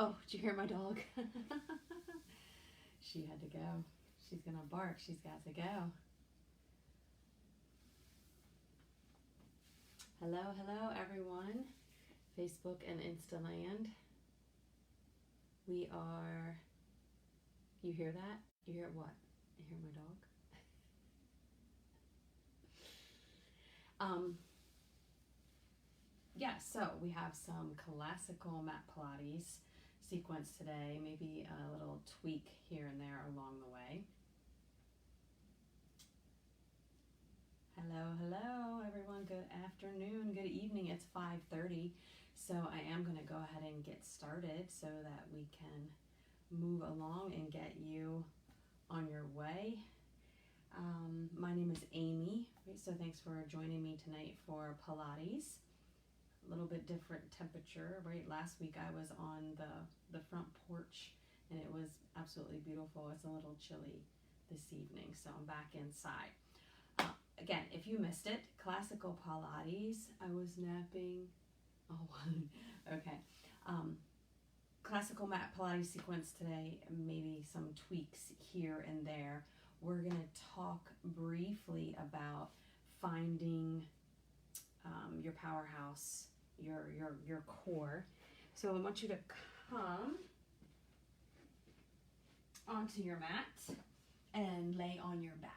Oh, did you hear my dog? She had to go. She's gonna bark. She's got to go. Hello, hello, everyone. Facebook and Instaland. We are. You hear that? You hear what? You hear my dog? Yeah, so we have some classical mat Pilates sequence today, maybe a little tweak here and there along the way. Hello, hello, everyone. Good afternoon, good evening. It's 5:30, so I am going to go ahead and get started so that we can move along and get you on your way. My name is Aimee, so thanks for joining me tonight for Pilates. A little bit different temperature, right? Last week I was on the front porch and it was absolutely beautiful. It's a little chilly this evening, so I'm back inside. Again, if you missed it, classical Pilates. I was napping. Oh, okay. Classical mat Pilates sequence today, maybe some tweaks here and there. We're going to talk briefly about finding your powerhouse, your core. So I want you to come onto your mat and lay on your back.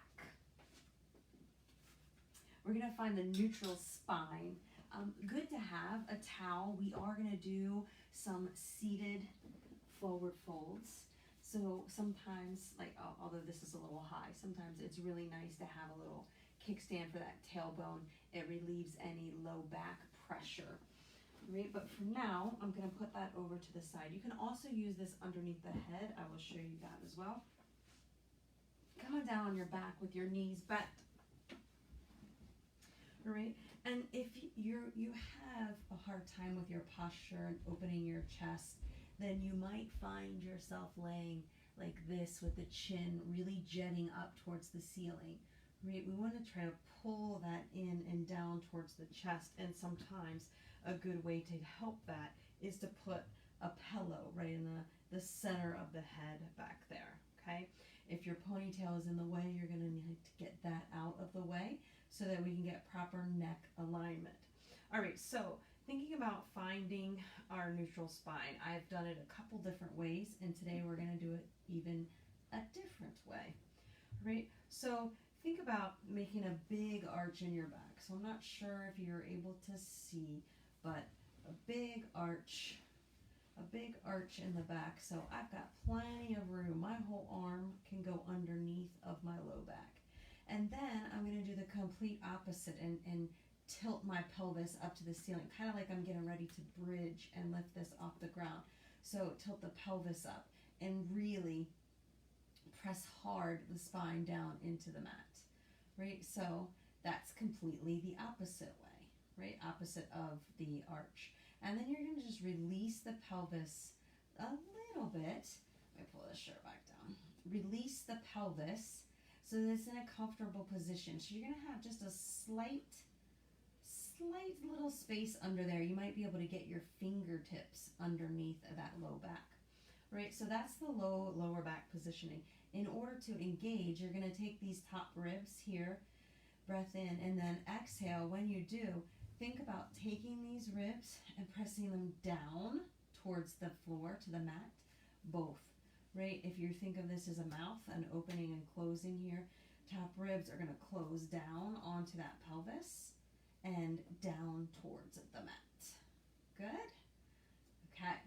We're going to find the neutral spine. Good to have a towel. We are going to do some seated forward folds. So sometimes, although this is a little high, sometimes it's really nice to have a little kickstand for that tailbone. It relieves any low back pressure. Right? But for now, I'm going to put that over to the side. You can also use this underneath the head. I will show you that as well. Come on down on your back with your knees bent. All right, and if you have a hard time with your posture and opening your chest, then you might find yourself laying like this with the chin really jetting up towards the ceiling. Right, we want to try to pull that in and down towards the chest, and sometimes a good way to help that is to put a pillow right in the center of the head back there. Okay, if your ponytail is in the way, you're going to need to get that out of the way so that we can get proper neck alignment. All right, so thinking about finding our neutral spine, I've done it a couple different ways, and today we're going to do it even a different way. Right, so think about making a big arch in your back. So I'm not sure if you're able to see, but a big arch in the back. So I've got plenty of room. My whole arm can go underneath of my low back. And then I'm going to do the complete opposite and tilt my pelvis up to the ceiling, kind of like I'm getting ready to bridge and lift this off the ground. So tilt the pelvis up and really press hard the spine down into the mat, right? So that's completely the opposite way, right? Opposite of the arch. And then you're going to just release the pelvis a little bit. Let me pull this shirt back down. Release the pelvis so that it's in a comfortable position. So you're going to have just a slight little space under there. You might be able to get your fingertips underneath of that low back, right? So that's the lower back positioning. In order to engage, you're going to take these top ribs here, breath in, and then exhale. When you do, think about taking these ribs and pressing them down towards the floor, to the mat, both. Right, if you think of this as a mouth, an opening and closing here, top ribs are going to close down onto that pelvis and down towards the mat. Good? Okay.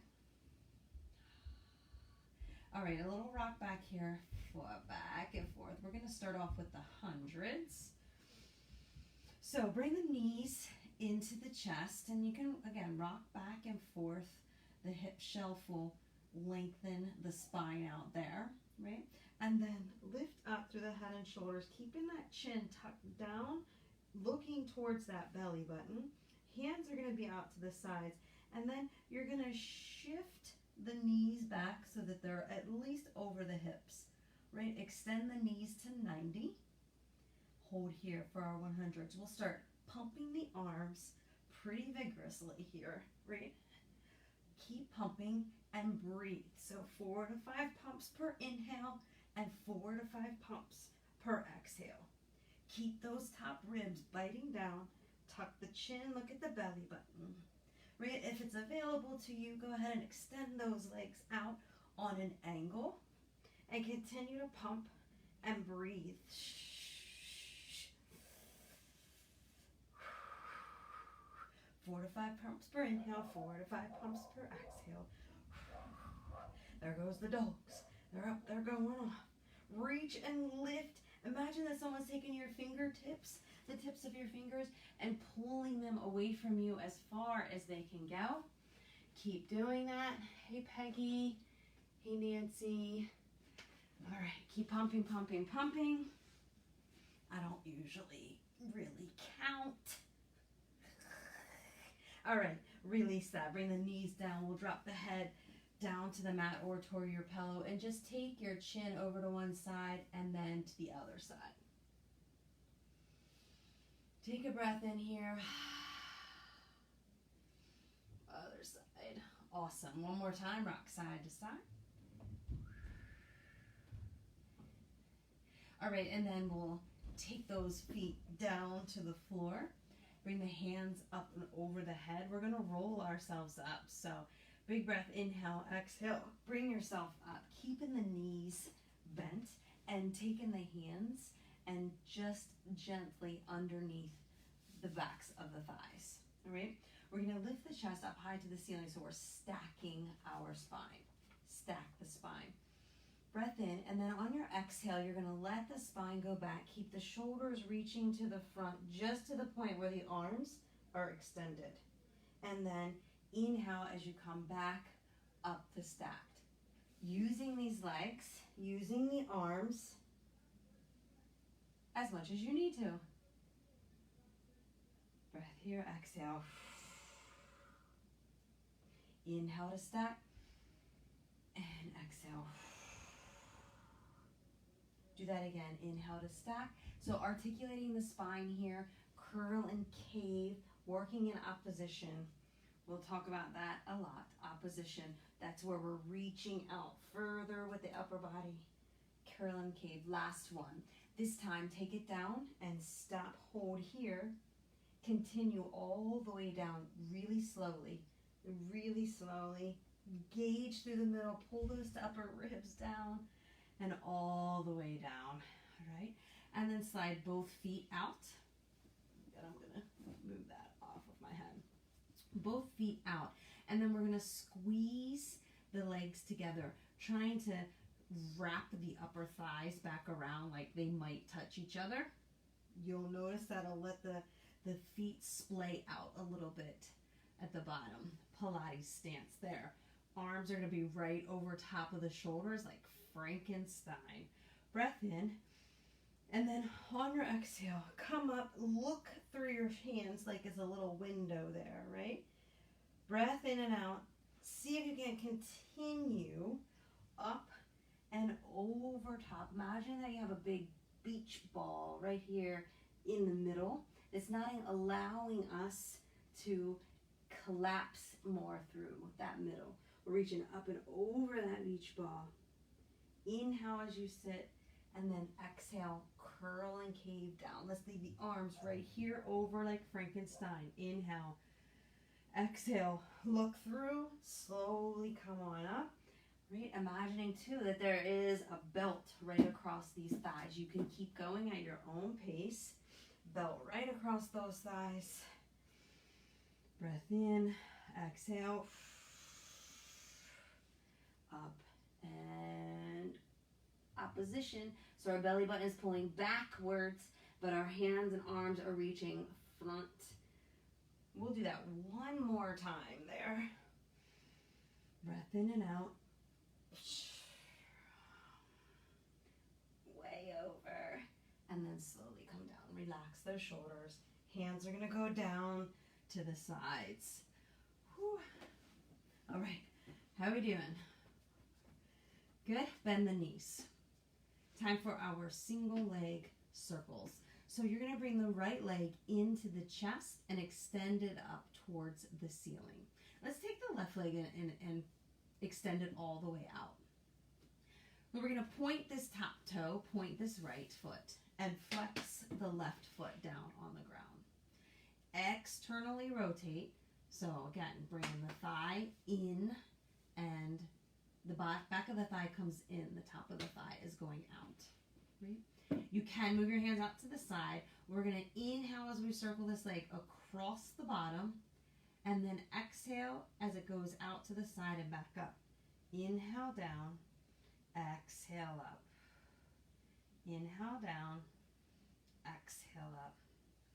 All right, a little rock back here, back and forth. We're going to start off with the hundreds. So bring the knees into the chest, and you can, again, rock back and forth. The hip shelf will lengthen the spine out there, right? And then lift up through the head and shoulders, keeping that chin tucked down, looking towards that belly button. Hands are going to be out to the sides, and then you're going to shift the knees back so that they're at least over the hips, right? Extend the knees to 90. Hold here for our 100s. We'll start pumping the arms pretty vigorously here, right? keep pumping and breathe. So 4 to 5 pumps per inhale and 4 to 5 pumps per exhale. Keep those top ribs biting down. Tuck the chin, look at the belly button. Right? If it's available to you, go ahead and extend those legs out on an angle and continue to pump and breathe. 4 to 5 pumps per inhale, 4 to 5 pumps per exhale. There goes the dogs. They're up, they're going off. Reach and lift. Imagine that someone's taking your fingertips, the tips of your fingers, and pulling them away from you as far as they can go. Keep doing that. Hey, Peggy. Hey, Nancy. All right, keep pumping, pumping, pumping. I don't usually really count. All right, release that. Bring the knees down. We'll drop the head down to the mat or toward your pillow and just take your chin over to one side and then to the other side. Take a breath in here. Other side. Awesome. One more time. Rock side to side. All right, and then we'll take those feet down to the floor. Bring the hands up and over the head. We're going to roll ourselves up. So big breath, inhale, exhale. Bring yourself up, keeping the knees bent and taking the hands and just gently underneath the backs of the thighs. All right? We're going to lift the chest up high to the ceiling so we're stacking our spine. Stack the spine. Breath in, and then on your exhale, you're going to let the spine go back. Keep the shoulders reaching to the front, just to the point where the arms are extended. And then inhale as you come back up to stacked. Using these legs, using the arms as much as you need to. Breath here, exhale. Inhale to stack, and exhale. Do that again. Inhale to stack. So articulating the spine here, curl and cave, working in opposition. We'll talk about that a lot. Opposition. That's where we're reaching out further with the upper body. Curl and cave. Last one. This time, take it down and stop. Hold here. Continue all the way down really slowly. Really slowly. Gauge through the middle. Pull those upper ribs down. And all the way down, all right? And then slide both feet out. I'm gonna move that off of my head. Both feet out. And then we're gonna squeeze the legs together, trying to wrap the upper thighs back around like they might touch each other. You'll notice that'll let the feet splay out a little bit at the bottom. Pilates stance there. Arms are gonna be right over top of the shoulders like Frankenstein. Breath in, and then on your exhale, come up, look through your hands like it's a little window there, right? Breath in and out. See if you can continue up and over top. Imagine that you have a big beach ball right here in the middle. It's not allowing us to collapse more through that middle. We're reaching up and over that beach ball. Inhale as you sit, and then exhale, curl and cave down. Let's leave the arms right here over like Frankenstein. Inhale, exhale, look through, slowly come on up. Right, imagining too that there is a belt right across these thighs. You can keep going at your own pace. Belt right across those thighs. Breath in, exhale, up and opposition. So our belly button is pulling backwards, but our hands and arms are reaching front. We'll do that one more time there. Breath in and out. Way over. And then slowly come down. Relax those shoulders. Hands are going to go down to the sides. Whew. All right. How are we doing? Good. Bend the knees. Time for our single leg circles. So you're going to bring the right leg into the chest and extend it up towards the ceiling. Let's take the left leg and extend it all the way out. We're going to point this top toe, point this right foot, and flex the left foot down on the ground. Externally rotate. So again, bring the thigh in, and the back of the thigh comes in. The top of the thigh is going out. Right? You can move your hands out to the side. We're going to inhale as we circle this leg across the bottom, and then exhale as it goes out to the side and back up. Inhale down, exhale up. Inhale down, exhale up.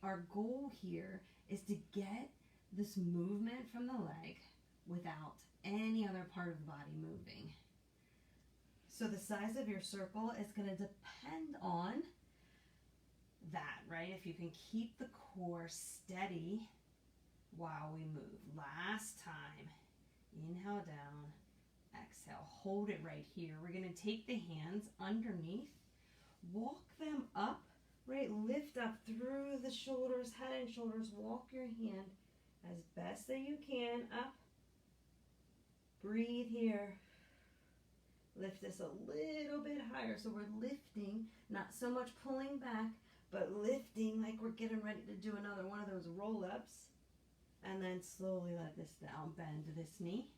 Our goal here is to get this movement from the leg without any other part of the body moving. So the size of your circle is going to depend on that, right? If you can keep the core steady while we move. Last time. Inhale down, exhale. Hold it right here. We're going to take the hands underneath, walk them up, right? Lift up through the shoulders, head and shoulders. Walk your hand as best that you can up. Breathe here. Lift this a little bit higher. So we're lifting, not so much pulling back, but lifting like we're getting ready to do another one of those roll-ups. And then slowly let this down. Bend this knee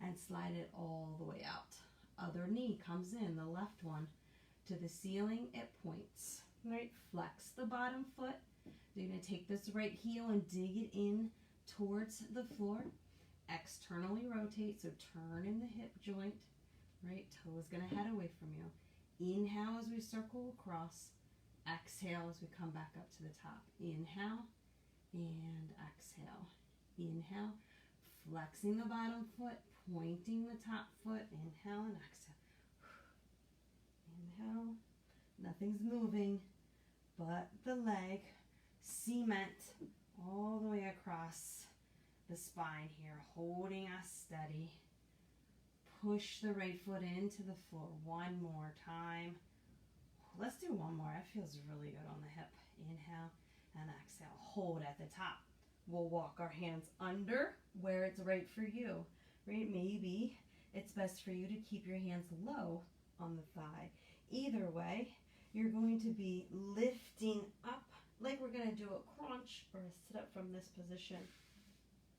and slide it all the way out. Other knee comes in, the left one, to the ceiling. It points. Right? Flex the bottom foot. You're going to take this right heel and dig it in towards the floor. Externally rotate, so turn in the hip joint. Right? Toe is going to head away from you. Inhale as we circle across. Exhale as we come back up to the top. Inhale and exhale. Inhale, flexing the bottom foot, pointing the top foot. Inhale and exhale. Inhale. Nothing's moving but the leg. Cement all the way across the spine here, holding us steady. Push the right foot into the floor. One more time. Let's do one more. It feels really good on the hip. Inhale and exhale. Hold at the top. We'll walk our hands under where it's right for you. Right? Maybe it's best for you to keep your hands low on the thigh. Either way, you're going to be lifting up like we're going to do a crunch or a sit up from this position.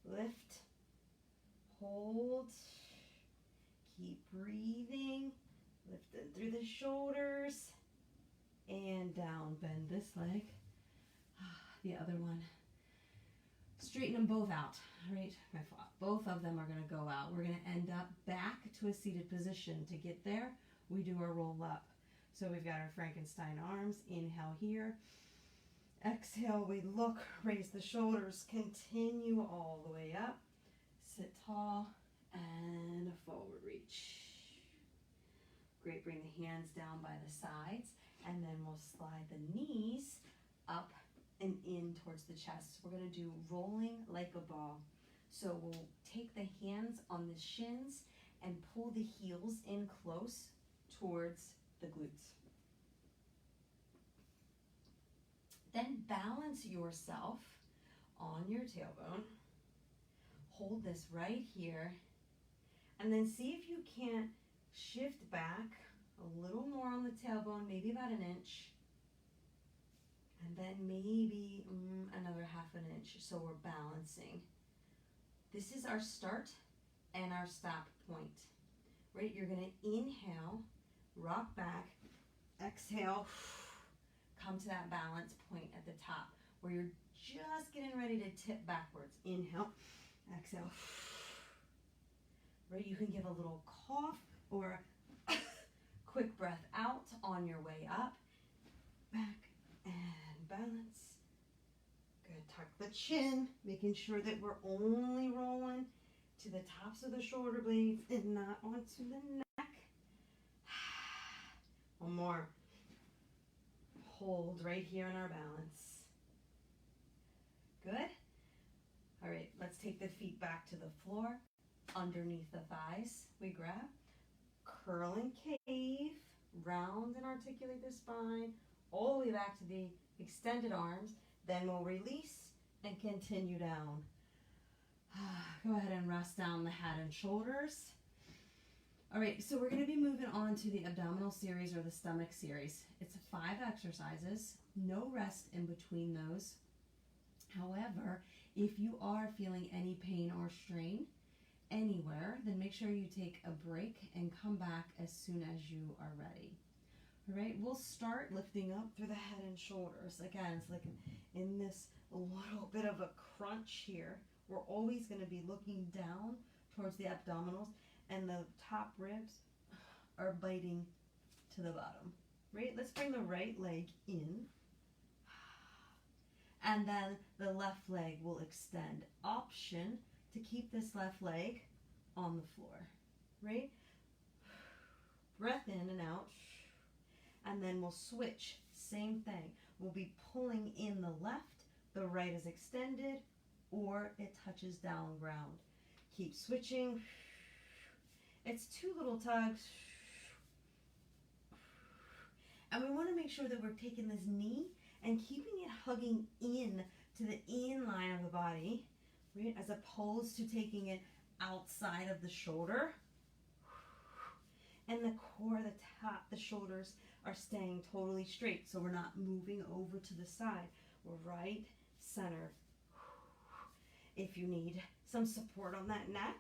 Lift, hold, keep breathing, lift it through the shoulders, and down. Bend this leg. The other one. Straighten them both out, right? Both of them are going to go out. We're going to end up back to a seated position. To get there, we do a roll up. So we've got our Frankenstein arms. Inhale here. Exhale, we look, raise the shoulders, continue all the way up. Sit tall and a forward reach. Great, bring the hands down by the sides, and then we'll slide the knees up and in towards the chest. We're going to do rolling like a ball. So we'll take the hands on the shins and pull the heels in close towards the glutes. Then balance yourself on your tailbone. Hold this right here. And then see if you can't shift back a little more on the tailbone, maybe about an inch. And then maybe another half an inch. So we're balancing. This is our start and our stop point. Right? You're going to inhale, rock back, exhale, come to that balance point at the top where you're just getting ready to tip backwards. Inhale, exhale. Right? You can give a little cough or quick breath out on your way up. Back and balance. Good. Tuck the chin, making sure that we're only rolling to the tops of the shoulder blades and not onto the neck. One more. Hold right here in our balance. Good. All right, let's take the feet back to the floor. Underneath the thighs, we grab. Curl and cave. Round and articulate the spine. All the way back to the extended arms. Then we'll release and continue down. Go ahead and rest down the head and shoulders. All right, so we're going to be moving on to the abdominal series or the stomach series. It's 5 exercises, no rest in between those. However, if you are feeling any pain or strain anywhere, then make sure you take a break and come back as soon as you are ready. All right, we'll start lifting up through the head and shoulders. Again, it's like in this little bit of a crunch here. We're always going to be looking down towards the abdominals, and the top ribs are biting to the bottom. Right? Let's bring the right leg in. And then the left leg will extend. Option to keep this left leg on the floor. Right? Breath in and out. And then we'll switch. Same thing. We'll be pulling in the left. The right is extended, or it touches down ground. Keep switching. It's 2 little tugs. And we want to make sure that we're taking this knee and keeping it hugging in to the inline of the body, right? As opposed to taking it outside of the shoulder. And the core, the top, the shoulders are staying totally straight. So we're not moving over to the side. We're right center. If you need some support on that neck,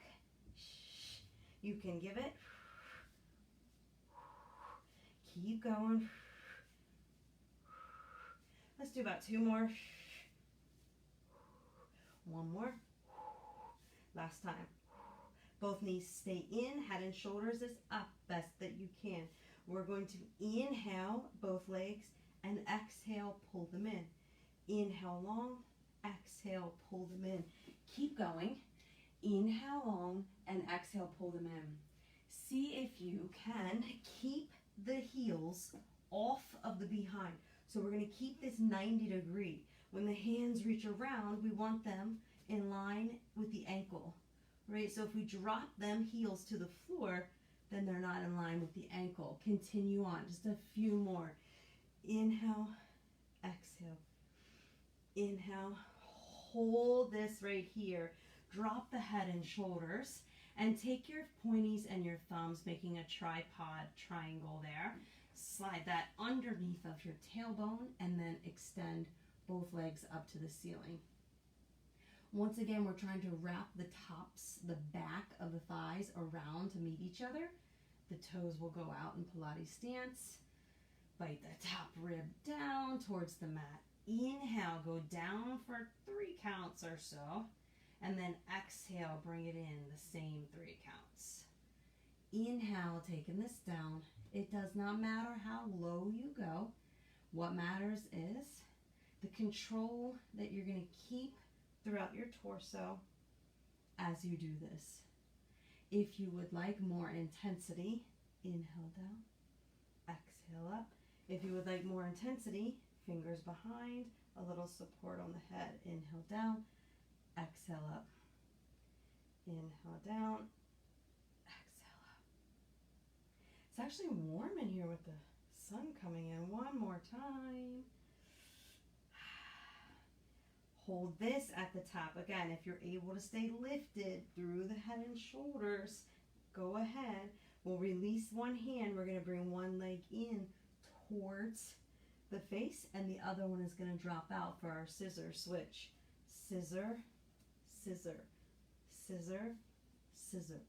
you can give it. Keep going. Let's do about 2 more. 1 more. Last time. Both knees stay in, head and shoulders is up, best that you can. We're going to inhale both legs and exhale, pull them in. Inhale long, exhale, pull them in. Keep going. Inhale long and exhale, pull them in. See if you can keep the heels off of the behind. So we're going to keep this 90 degree. When the hands reach around, we want them in line with the ankle, right? So if we drop them heels to the floor, then they're not in line with the ankle. Continue on, just a few more. Inhale, exhale. Inhale, hold this right here. Drop the head and shoulders and take your pointies and your thumbs, making a tripod triangle there. Slide that underneath of your tailbone and then extend both legs up to the ceiling. Once again, we're trying to wrap the tops, the back of the thighs around to meet each other. The toes will go out in Pilates stance. Bite the top rib down towards the mat. Inhale, go down for 3 counts or so. And then exhale, bring it in the same 3 counts. Inhale, taking this down. It does not matter how low you go. What matters is the control that you're going to keep throughout your torso as you do this. If you would like more intensity, inhale down, exhale up. If you would like more intensity, fingers behind, a little support on the head. Inhale down, exhale up. Inhale down, exhale up. It's actually warm in here with the sun coming in. 1 more time. Hold this at the top. Again, if you're able to stay lifted through the head and shoulders, go ahead. We'll release one hand. We're going to bring one leg in towards the face, and the other one is going to drop out for our scissor switch. Scissor, scissor, scissor, scissor.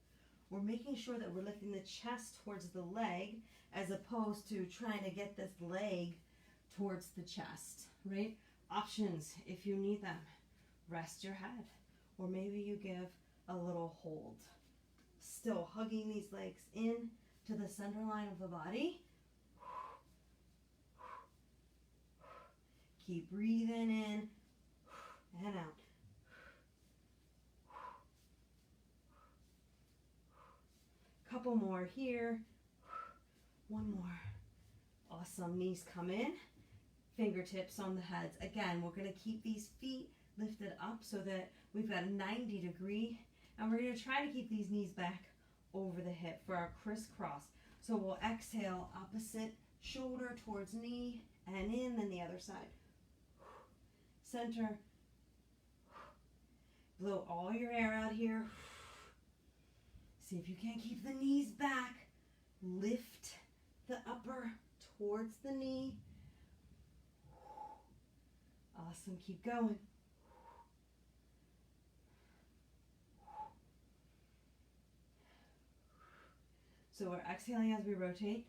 We're making sure that we're lifting the chest towards the leg as opposed to trying to get this leg towards the chest, right? Options, if you need them, rest your head, or maybe you give a little hold. Still hugging these legs in to the center line of the body. Keep breathing in and out. Couple more here. 1 more. Awesome. Knees come in. Fingertips on the heads. Again, we're going to keep these feet lifted up so that we've got a 90 degree, and we're going to try to keep these knees back over the hip for our crisscross. So we'll exhale, opposite shoulder towards knee and in, then the other side. Center. Blow all your air out here. See if you can't keep the knees back. Lift the upper towards the knee. Awesome, keep going. So we're exhaling as we rotate.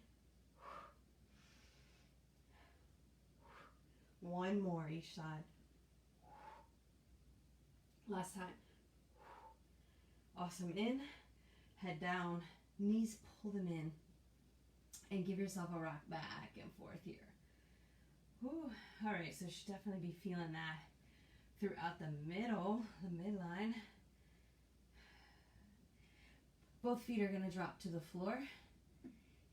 One more each side. Last time. Awesome, in, head down, knees pull them in, and give yourself a rock back and forth here. Whew. All right, so you should definitely be feeling that throughout the middle, the midline. Both feet are going to drop to the floor,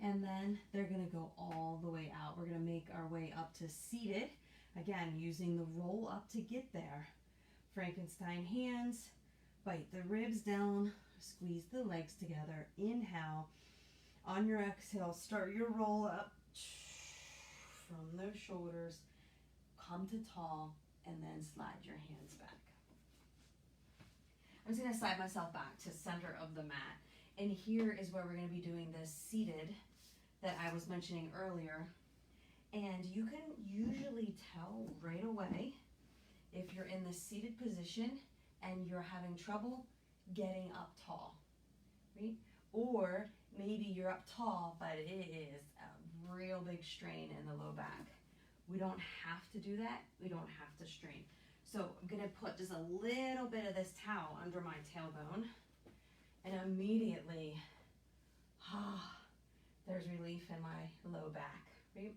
and then they're going to go all the way out. We're going to make our way up to seated, again, using the roll up to get there. Frankenstein hands, bite the ribs down, squeeze the legs together. Inhale. On your exhale, start your roll up from those shoulders. Come to tall, and then slide your hands back. I'm just going to slide myself back to center of the mat. And here is where we're going to be doing this seated that I was mentioning earlier. And you can usually tell right away if you're in the seated position and you're having trouble getting up tall, right? Or maybe you're up tall, but it is a real big strain in the low back. We don't have to do that. We don't have to strain. So I'm going to put just a little bit of this towel under my tailbone, and immediately, there's relief in my low back, right?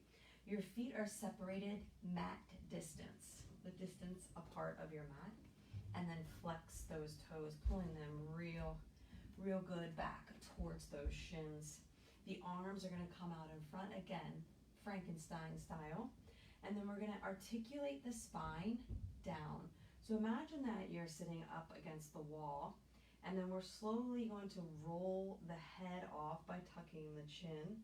Your feet are separated mat distance, the distance apart of your mat, and then flex those toes, pulling them real good back towards those shins. The arms are going to come out in front again, Frankenstein style, and then we're going to articulate the spine down. So imagine that you're sitting up against the wall, and then we're slowly going to roll the head off by tucking the chin,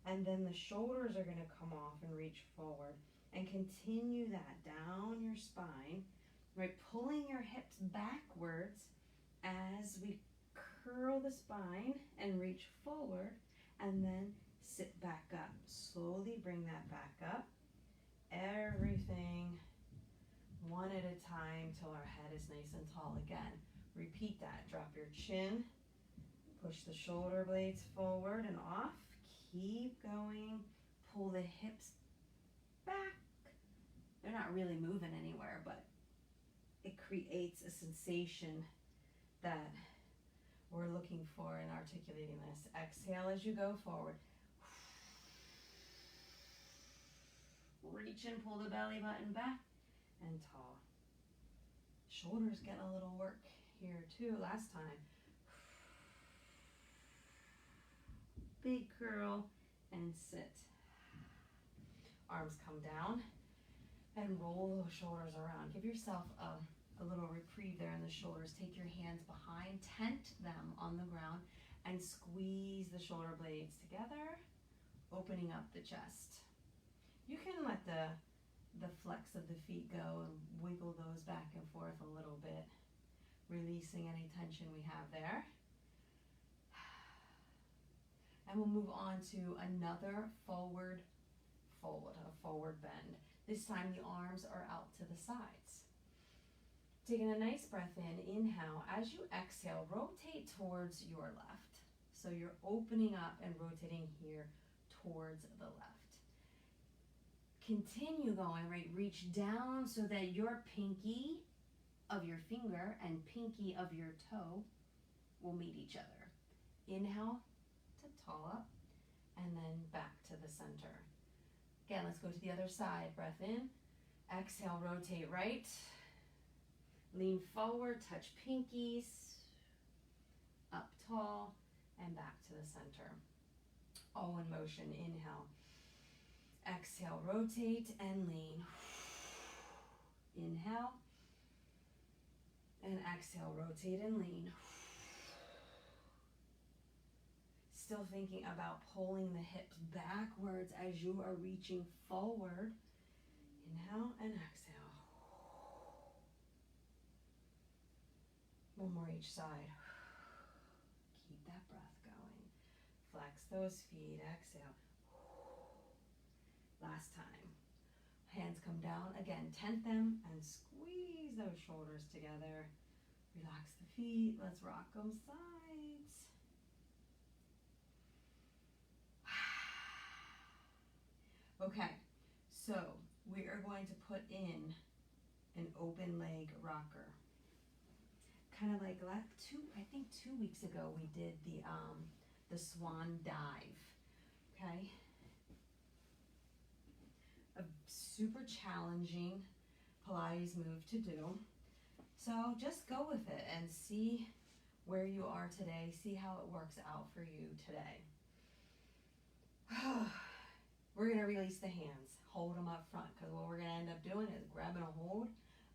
and then the shoulders are going to come off and reach forward, and continue that down your spine, right? Pulling your hips backwards as we curl the spine and reach forward, and then sit back up. Slowly bring that back up. Everything one at a time till our head is nice and tall again. Repeat that. Drop your chin. Push the shoulder blades forward and off. Keep going. Pull the hips back. They're not really moving anywhere, but it creates a sensation that we're looking for in articulating this. Exhale as you go forward. Reach and pull the belly button back and tall. Shoulders getting a little work here too. Last time. Big curl and sit. Arms come down and roll those shoulders around. Give yourself a little reprieve there in the shoulders. Take your hands behind, tent them on the ground, and squeeze the shoulder blades together, opening up the chest. You can let the flex of the feet go and wiggle those back and forth a little bit, releasing any tension we have there. And we'll move on to another forward fold, a forward bend. This time the arms are out to the sides. Taking a nice breath in, inhale. As you exhale, rotate towards your left. So you're opening up and rotating here towards the left. Continue going, right? Reach down so that your pinky of your finger and pinky of your toe will meet each other. Inhale to tall up, and then back to the center. Again, let's go to the other side. Breath in. Exhale, rotate right. Lean forward, touch pinkies. Up tall, and back to the center. All in motion. Inhale. Exhale, rotate and lean. Inhale. And exhale, rotate and lean. Still thinking about pulling the hips backwards as you are reaching forward. Inhale and exhale. One more each side. Keep that breath going. Flex those feet. Exhale. Last time. Hands come down. Again, tent them and squeeze those shoulders together. Relax the feet. Let's rock them sides. Okay, so we are going to put in an open leg rocker. Kind of like I think 2 weeks ago we did the swan dive. Okay, a super challenging Pilates move to do. So just go with it and see where you are today. See how it works out for you today. We're going to release the hands. Hold them up front, because what we're going to end up doing is grabbing a hold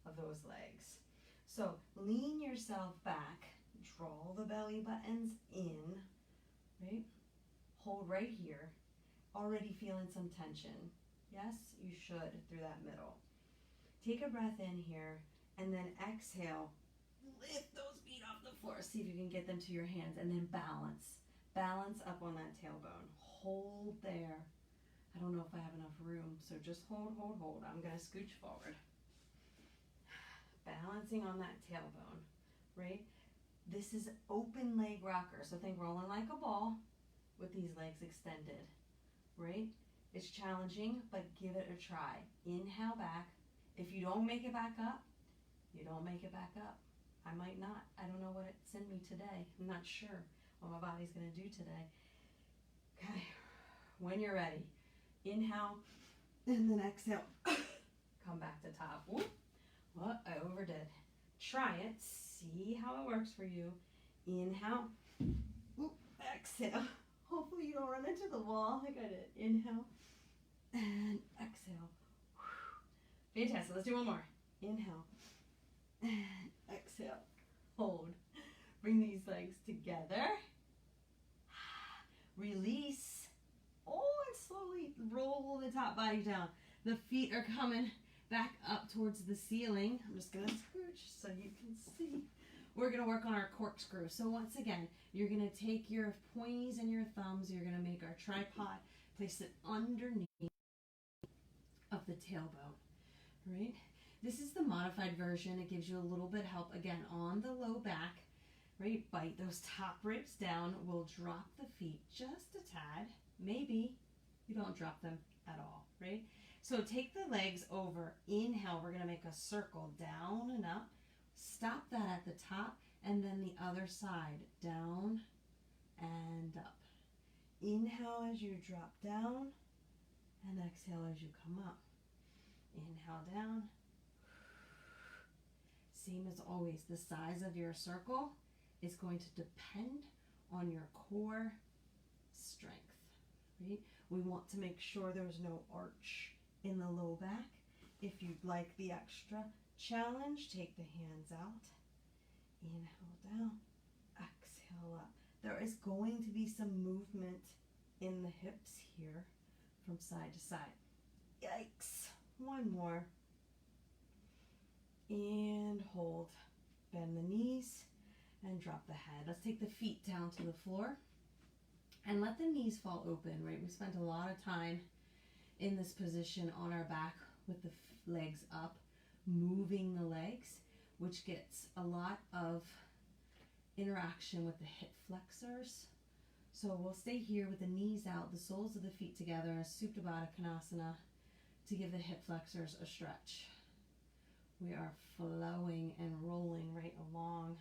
of those legs. So lean yourself back. Draw the belly buttons in. Right? Hold right here. Already feeling some tension. Yes, you should through that middle. Take a breath in here, and then exhale. Lift those feet off the floor. See if you can get them to your hands, and then balance. Balance up on that tailbone. Hold there. I don't know if I have enough room, so just hold, hold, hold. I'm going to scooch forward. Balancing on that tailbone, right? This is open leg rocker, so think rolling like a ball with these legs extended, right? It's challenging, but give it a try. Inhale back. If you don't make it back up, you don't make it back up. I might not. I don't know what it's in me today. I'm not sure what my body's going to do today. Okay, when you're ready, inhale and then exhale. Come back to top. Whoop. Well, I overdid. Try it. See how it works for you. Inhale. Whoop. Exhale. Hopefully you don't run into the wall. I got it. Inhale and exhale. Fantastic. Let's do one more. Inhale and exhale. Hold. Bring these legs together. Release. Oh, and slowly roll the top body down. The feet are coming back up towards the ceiling. I'm just going to scooch so you can see. We're going to work on our corkscrew. So once again, you're going to take your pointies and your thumbs. You're going to make our tripod. Place it underneath of the tailbone. Right? This is the modified version. It gives you a little bit help, again, on the low back. Right? Bite those top ribs down. We'll drop the feet just a tad. Maybe you don't drop them at all, right? So take the legs over. Inhale, we're going to make a circle down and up. Stop that at the top, and then the other side, down and up. Inhale as you drop down, and exhale as you come up. Inhale down. Same as always, the size of your circle is going to depend on your core strength, right? We want to make sure there's no arch in the low back. If you'd like the extra challenge, take the hands out. Inhale down, exhale up. There is going to be some movement in the hips here from side to side. Yikes. One more. And hold. Bend the knees and drop the head. Let's take the feet down to the floor and let the knees fall open, right? We spent a lot of time in this position on our back with the legs up, moving the legs, which gets a lot of interaction with the hip flexors. So we'll stay here with the knees out, the soles of the feet together, a Supta Baddha Konasana to give the hip flexors a stretch. We are flowing and rolling right along.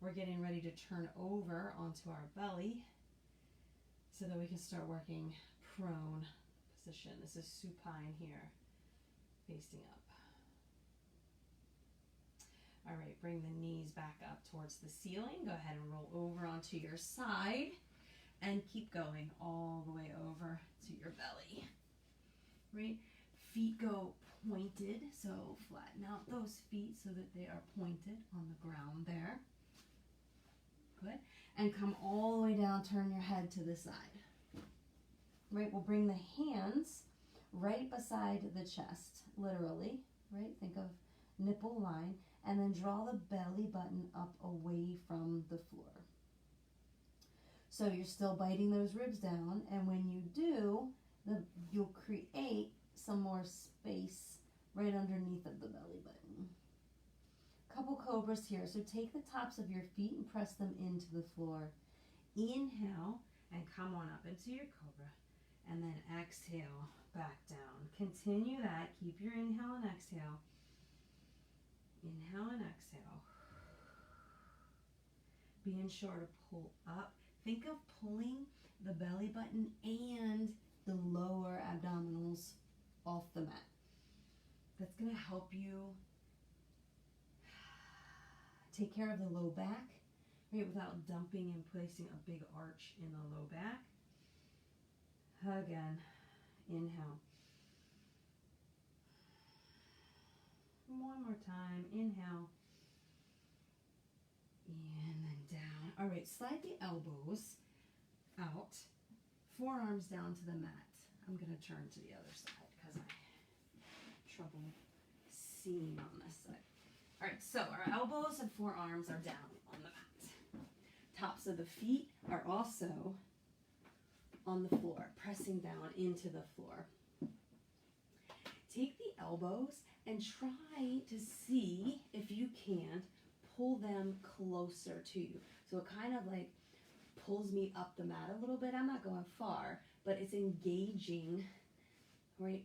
We're getting ready to turn over onto our belly so that we can start working prone position. This is supine here, facing up. All right, bring the knees back up towards the ceiling. Go ahead and roll over onto your side and keep going all the way over to your belly. Right? Feet go pointed, so flatten out those feet so that they are pointed on the ground there. Good. And come all the way down, turn your head to the side. Right, we'll bring the hands right beside the chest, literally, right? Think of nipple line, and then draw the belly button up away from the floor. So you're still biting those ribs down, and when you do, you'll create some more space right underneath of the belly button. Couple cobras here. So take the tops of your feet and press them into the floor. Inhale and come on up into your cobra, and then exhale back down. Continue that. Keep your inhale and exhale. Inhale and exhale. Being sure to pull up. Think of pulling the belly button and the lower abdominals off the mat. That's going to help you take care of the low back, right, without dumping and placing a big arch in the low back. Again, inhale. One more time, inhale. And then down. All right, slide the elbows out, forearms down to the mat. I'm going to turn to the other side because I have trouble seeing on this side. All right, so our elbows and forearms are down on the mat. Tops of the feet are also on the floor, pressing down into the floor. Take the elbows and try to see if you can pull them closer to you. So it kind of like pulls me up the mat a little bit. I'm not going far, but it's engaging right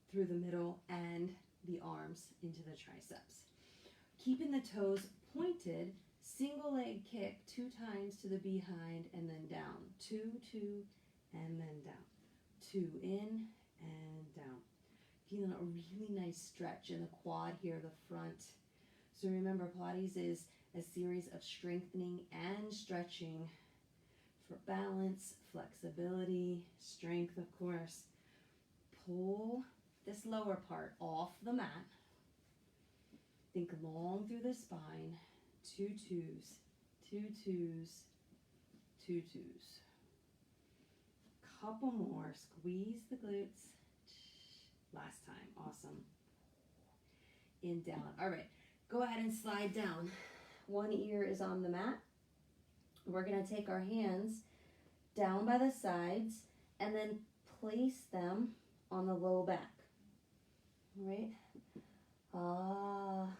through the middle and the arms into the triceps. Keeping the toes pointed, single leg kick 2 times to the behind and then down. 2, 2, and then down. 2 in and down. Feeling a really nice stretch in the quad here, the front. So remember, Pilates is a series of strengthening and stretching for balance, flexibility, strength, of course. Pull this lower part off the mat. Think long through the spine. 2 twos, 2 twos, 2 twos. Couple more. Squeeze the glutes. Last time. Awesome. In, down. All right. Go ahead and slide down. One ear is on the mat. We're going to take our hands down by the sides and then place them on the low back. All right.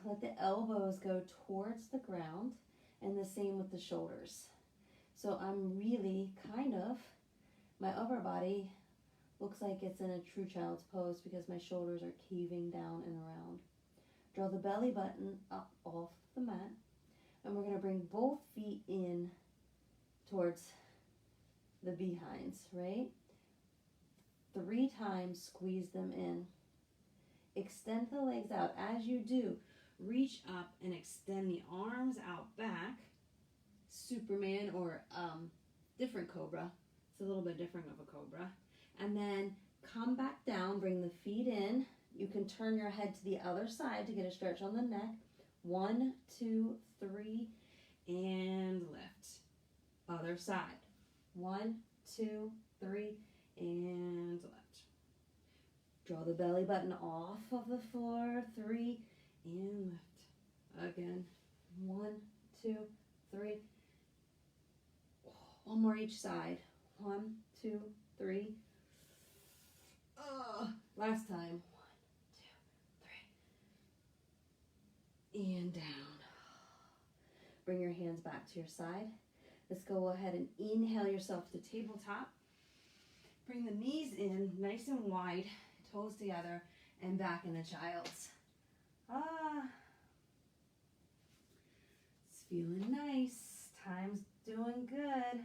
Let the elbows go towards the ground, and the same with the shoulders. So I'm really kind of, my upper body looks like it's in a true child's pose because my shoulders are caving down and around. Draw the belly button up off the mat, and we're going to bring both feet in towards the behinds, right? 3 times, squeeze them in. Extend the legs out. As you do, reach up and extend the arms out back. Superman or different cobra. It's a little bit different of a cobra. And then come back down, bring the feet in. You can turn your head to the other side to get a stretch on the neck. 1, 2, 3, and lift. Other side. 1, 2, 3, and lift. Draw the belly button off of the floor. 3, and lift. Again. 1, 2, 3. One more each side. 1, 2, 3. Last time. 1, 2, 3. And down. Bring your hands back to your side. Let's go ahead and inhale yourself to tabletop. Bring the knees in nice and wide, toes together, and back into child's. It's feeling nice. Time's doing good.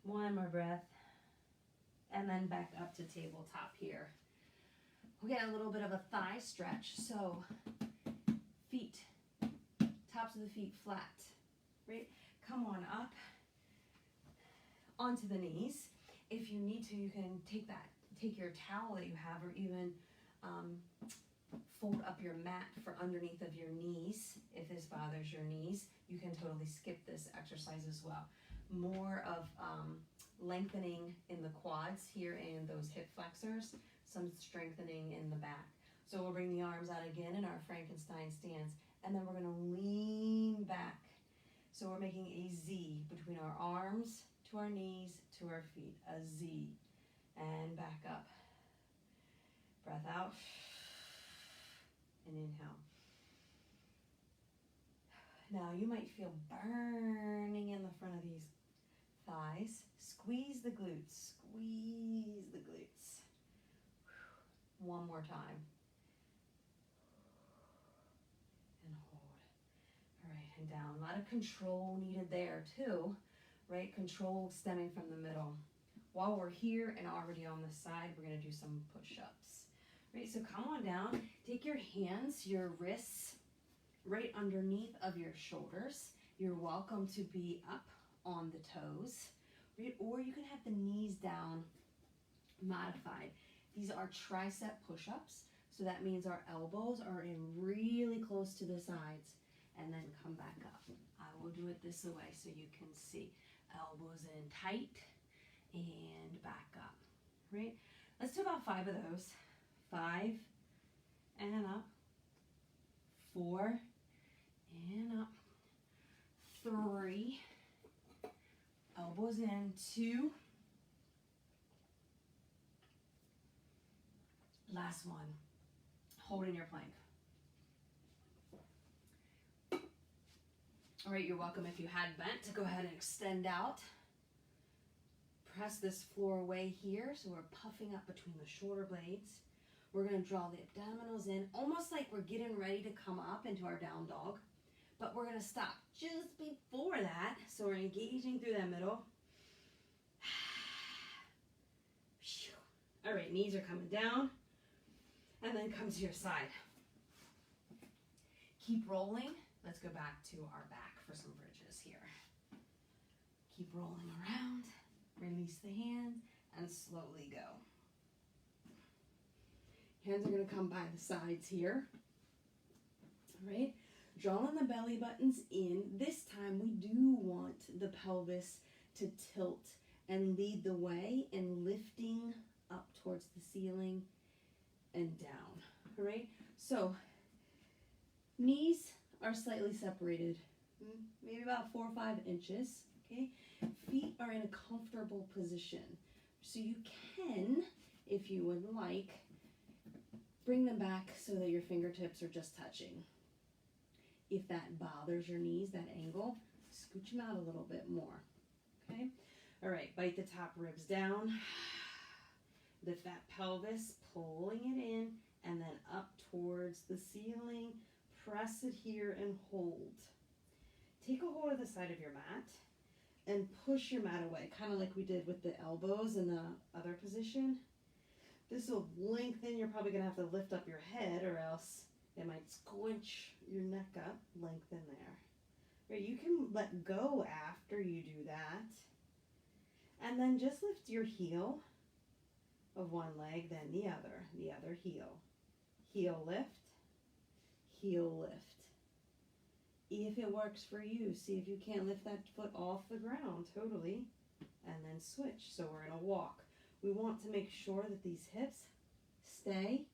One more breath. And then back up to tabletop here. We'll get a little bit of a thigh stretch. So feet, tops of the feet flat, right? Come on up onto the knees. If you need to, you can take your towel that you have, or even fold up your mat for underneath of your knees. If this bothers your knees, you can totally skip this exercise as well. More of lengthening in the quads here and those hip flexors. some strengthening in the back. So we'll bring the arms out again in our Frankenstein stance, and then we're gonna lean back. So we're making a Z between our arms to our knees to our feet, a Z, and back up. Breath out, and inhale. Now you might feel burning in the front of these thighs. Squeeze the glutes, squeeze the glutes. One more time. And hold. All right, and down. A lot of control needed there too, right? Control stemming from the middle. While we're here and already on the side, we're gonna do some push-ups. Right, so come on down. Take your hands, your wrists, right underneath of your shoulders. You're welcome to be up on the toes, right? Or you can have the knees down, modified. These are tricep push-ups, so that means our elbows are in really close to the sides, and then come back up. I will do it this way so you can see. Elbows in tight, and back up, right? Let's do about 5 of those. 5, and up. 4, and up. 3, elbows in. 2, last one, holding your plank. All right, you're welcome if you had bent to go ahead and extend out. Press this floor away here, so we're puffing up between the shoulder blades. We're gonna draw the abdominals in, almost like we're getting ready to come up into our down dog, but we're gonna stop just before that, so we're engaging through that middle. All right, knees are coming down, and then come to your side. Keep rolling. Let's go back to our back for some bridges here. Keep rolling around, release the hands, and slowly go. Hands are gonna come by the sides here. All right, drawing the belly buttons in. This time we do want the pelvis to tilt and lead the way in lifting up towards the ceiling and down. All right, so knees are slightly separated, maybe about 4 or 5 inches, okay? Feet are in a comfortable position. So you can, if you would like, bring them back so that your fingertips are just touching. If that bothers your knees, that angle, scooch them out a little bit more, okay? All right, bite the top ribs down. Lift that pelvis, pulling it in, and then up towards the ceiling. Press it here and hold. Take a hold of the side of your mat and push your mat away, kind of like we did with the elbows in the other position. This will lengthen. You're probably going to have to lift up your head, or else it might squinch your neck up. Lengthen there. Right, you can let go after you do that. And then just lift your heel of one leg, then the other heel. Heel lift. Heel lift. If it works for you, see if you can't lift that foot off the ground totally, and then switch. So we're gonna walk. We want to make sure that these hips stay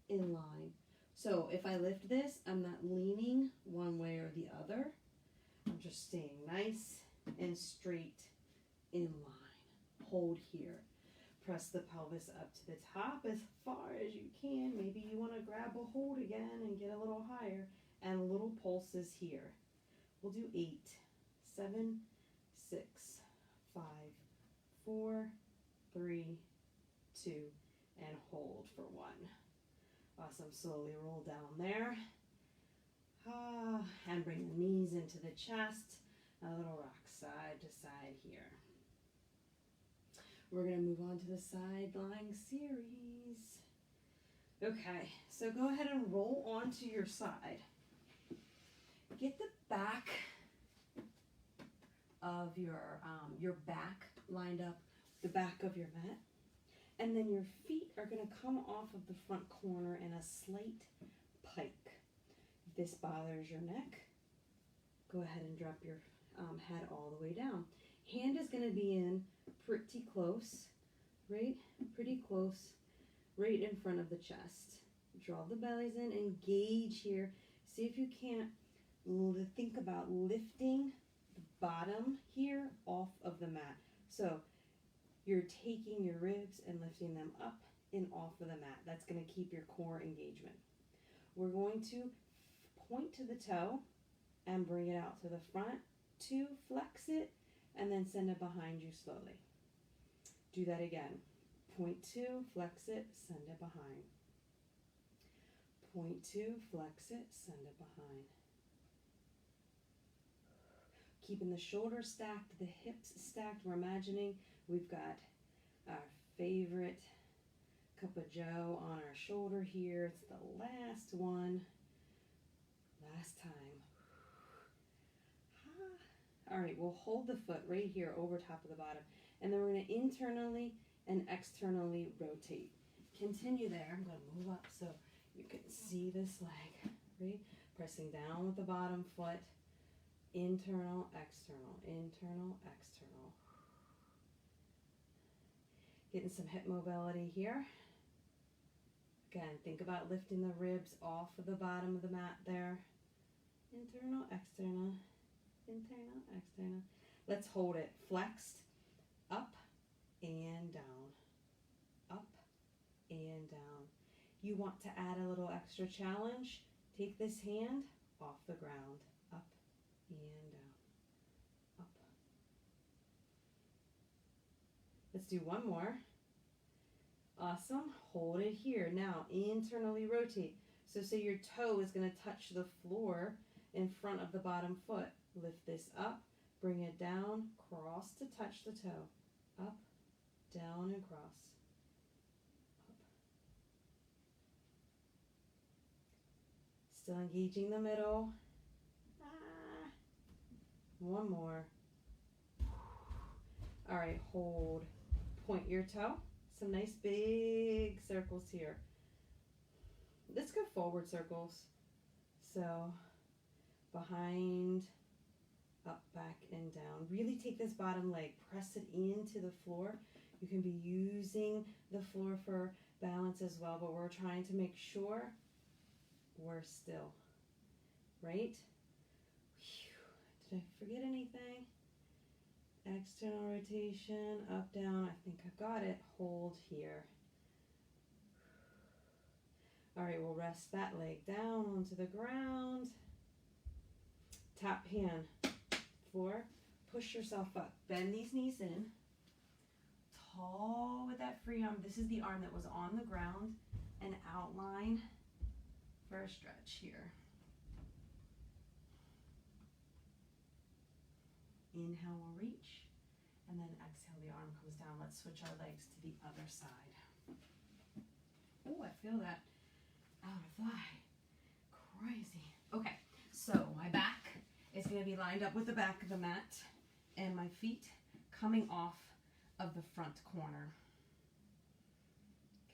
in line. So if I lift this, I'm not leaning one way or the other. I'm just staying nice and straight in line. Hold here. Press the pelvis up to the top as far as you can. Maybe you want to grab a hold again and get a little higher. And little pulses here. We'll do 8, 7, 6, 5, 4, 3, 2, and hold for 1. Awesome. Slowly roll down there. And bring the knees into the chest. A little rock side to side here. We're going to move on to the side lying series. Okay, so go ahead and roll onto your side. Get the back of your back lined up, the back of your mat, and then your feet are going to come off of the front corner in a slight pike. If this bothers your neck, go ahead and drop your head all the way down. Hand is going to be in pretty close, right? Pretty close right in front of the chest. Draw the bellies in, engage here. See if you can't think about lifting the bottom here off of the mat. So you're taking your ribs and lifting them up and off of the mat. That's going to keep your core engagement. We're going to point to the toe and bring it out to the front. 2, flex it, and then send it behind you slowly. Do that again. Point 2, flex it, send it behind. Point 2, flex it, send it behind. Keeping the shoulders stacked, the hips stacked. We're imagining we've got our favorite cup of joe on our shoulder here. It's the last one. Last time. All right, we'll hold the foot right here over top of the bottom. And then we're going to internally and externally rotate. Continue there. I'm going to move up so you can see this leg. Right? Pressing down with the bottom foot. Internal, external, internal, external. Getting some hip mobility here. Again, think about lifting the ribs off of the bottom of the mat there. Internal, external, internal, external. Let's hold it flexed, up and down, up and down. You want to add a little extra challenge? Take this hand off the ground, up and down, up. Let's do one more. Awesome. Hold it here. Now internally rotate. So say your toe is going to touch the floor in front of the bottom foot. Lift this up, bring it down, cross to touch the toe. Up, down, and cross. Up. Still engaging the middle. One more. All right, hold. Point your toe. Some nice big circles here. Let's go forward circles. So behind, up, back, and down. Really take this bottom leg, press it into the floor. You can be using the floor for balance as well, but we're trying to make sure we're still, right? Did I forget anything? External rotation, up, down. I think I got it. Hold here. All right, we'll rest that leg down onto the ground. Tap hand, floor. Push yourself up. Bend these knees in. Tall with that free arm. This is the arm that was on the ground. And outline for a stretch here. Inhale, we'll reach. And then exhale, the arm comes down. Let's switch our legs to the other side. Oh, I feel that outer thigh. Crazy. Okay, so my back is going to be lined up with the back of the mat and my feet coming off of the front corner.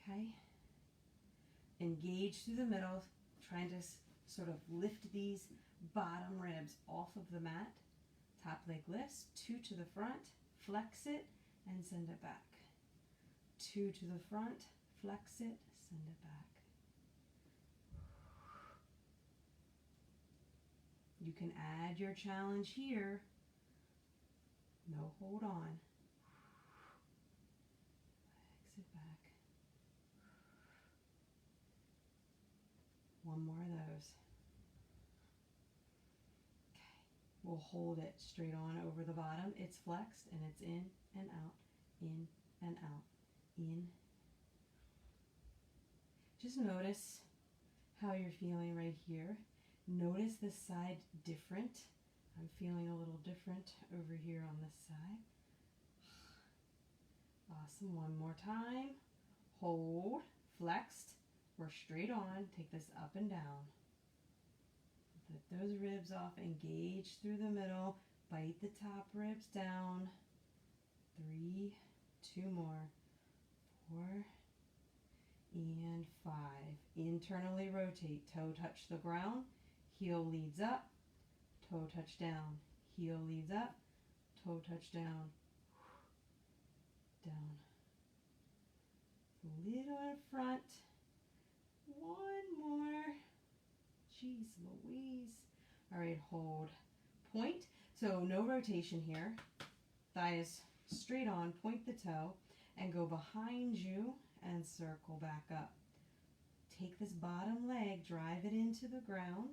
Okay. Engage through the middle, trying to sort of lift these bottom ribs off of the mat. Top leg lifts, 2 to the front, flex it, and send it back. 2 to the front, flex it, send it back. You can add your challenge here. No hold on. Exit back. One more of those. We'll hold it straight on over the bottom. It's flexed and it's in and out, in and out, in. Just notice how you're feeling right here. Notice this side different. I'm feeling a little different over here on this side. Awesome. One more time. Hold, flexed. We're straight on. Take this up and down. Lift those ribs off, engage through the middle, bite the top ribs down. 3, 2 more, 4, and 5. Internally rotate, toe touch the ground, heel leads up, toe touch down, heel leads up, toe touch down, down. A little the front. One more. Jeez Louise. All right, hold. Point. So no rotation here. Thigh is straight on, point the toe, and go behind you and circle back up. Take this bottom leg, drive it into the ground,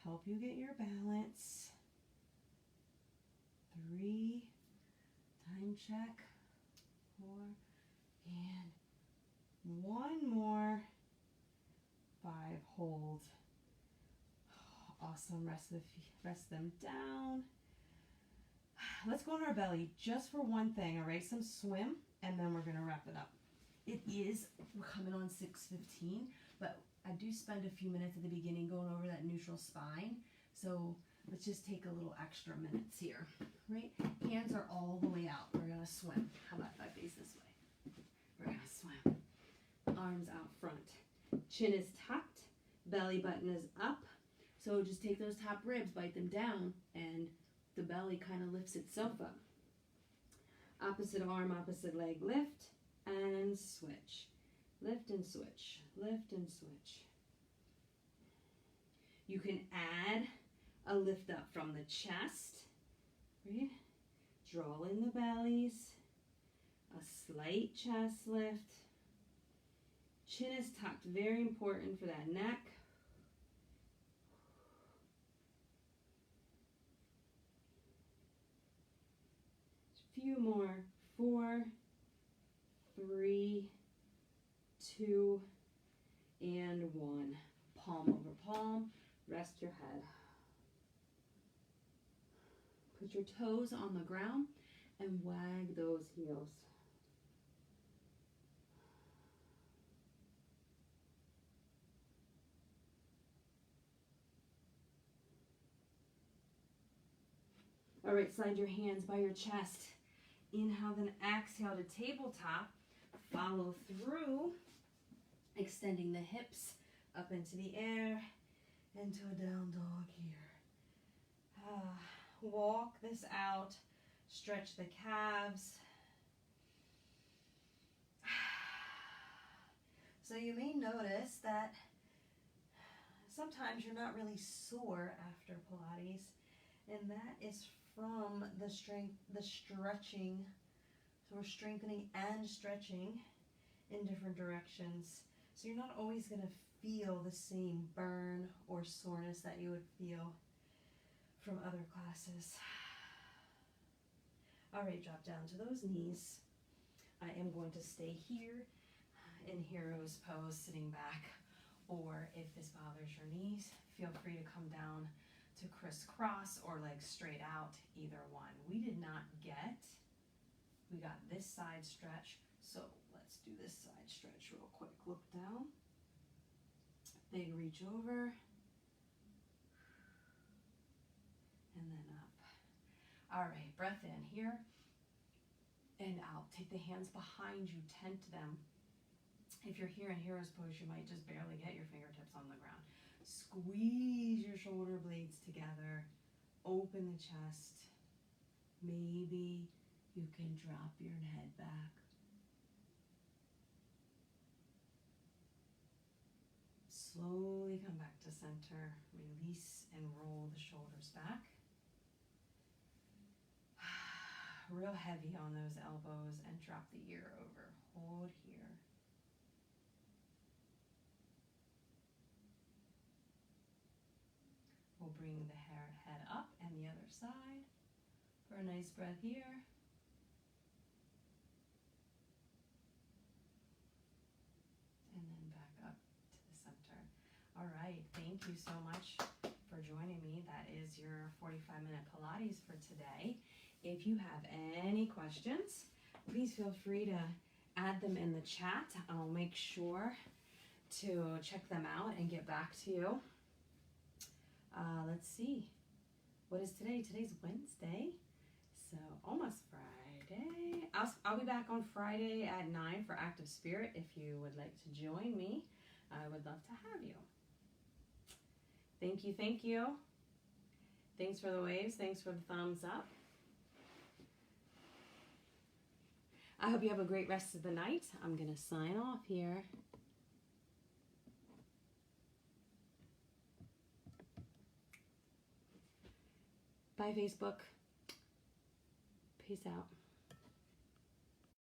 help you get your balance. 3, time check, 4, and 1 more. 5, hold. Awesome, rest them down. Let's go on our belly just for one thing, all right? Some swim, and then we're gonna wrap it up. We're coming on 6:15, but I do spend a few minutes at the beginning going over that neutral spine. So let's just take a little extra minutes here, right? Hands are all the way out. We're gonna swim. How about if I face this way? We're gonna swim. Arms out front. Chin is tucked, belly button is up. So just take those top ribs, bite them down, and the belly kind of lifts itself up. Opposite arm, opposite leg, lift and switch. Lift and switch. Lift and switch. You can add a lift up from the chest, right? Draw in the bellies. A slight chest lift. Chin is tucked, very important for that neck. Few more. 4, 3, 2, and 1. Palm over palm. Rest your head. Put your toes on the ground and wag those heels. All right, slide your hands by your chest. Inhale, then exhale to tabletop. Follow through, extending the hips up into the air, into a down dog here. Walk this out, stretch the calves. So you may notice that sometimes you're not really sore after Pilates, and that is from the stretching. So we're strengthening and stretching in different directions. So you're not always going to feel the same burn or soreness that you would feel from other classes. All right, drop down to those knees. I am going to stay here in hero's pose, sitting back, or if this bothers your knees, feel free to come down to crisscross or legs straight out, either one. We got this side stretch, so let's do this side stretch real quick. Look down, big reach over, and then up. All right, breath in here and out. Take the hands behind you, tent them. If you're here in hero's pose, you might just barely get your fingertips on the ground. Squeeze your shoulder blades together. Open the chest. Maybe you can drop your head back. Slowly come back to center. Release and roll the shoulders back. Real heavy on those elbows and drop the ear over. Hold here. We'll bring the head up and the other side for a nice breath here. And then back up to the center. All right, thank you so much for joining me. That is your 45-minute Pilates for today. If you have any questions, please feel free to add them in the chat. I'll make sure to check them out and get back to you. Let's see. What is today? Today's Wednesday, so almost Friday. I'll be back on Friday at 9 for Active Spirit. If you would like to join me, I would love to have you. Thank you, thank you. Thanks for the waves. Thanks for the thumbs up. I hope you have a great rest of the night. I'm going to sign off here. Bye, Facebook. Peace out.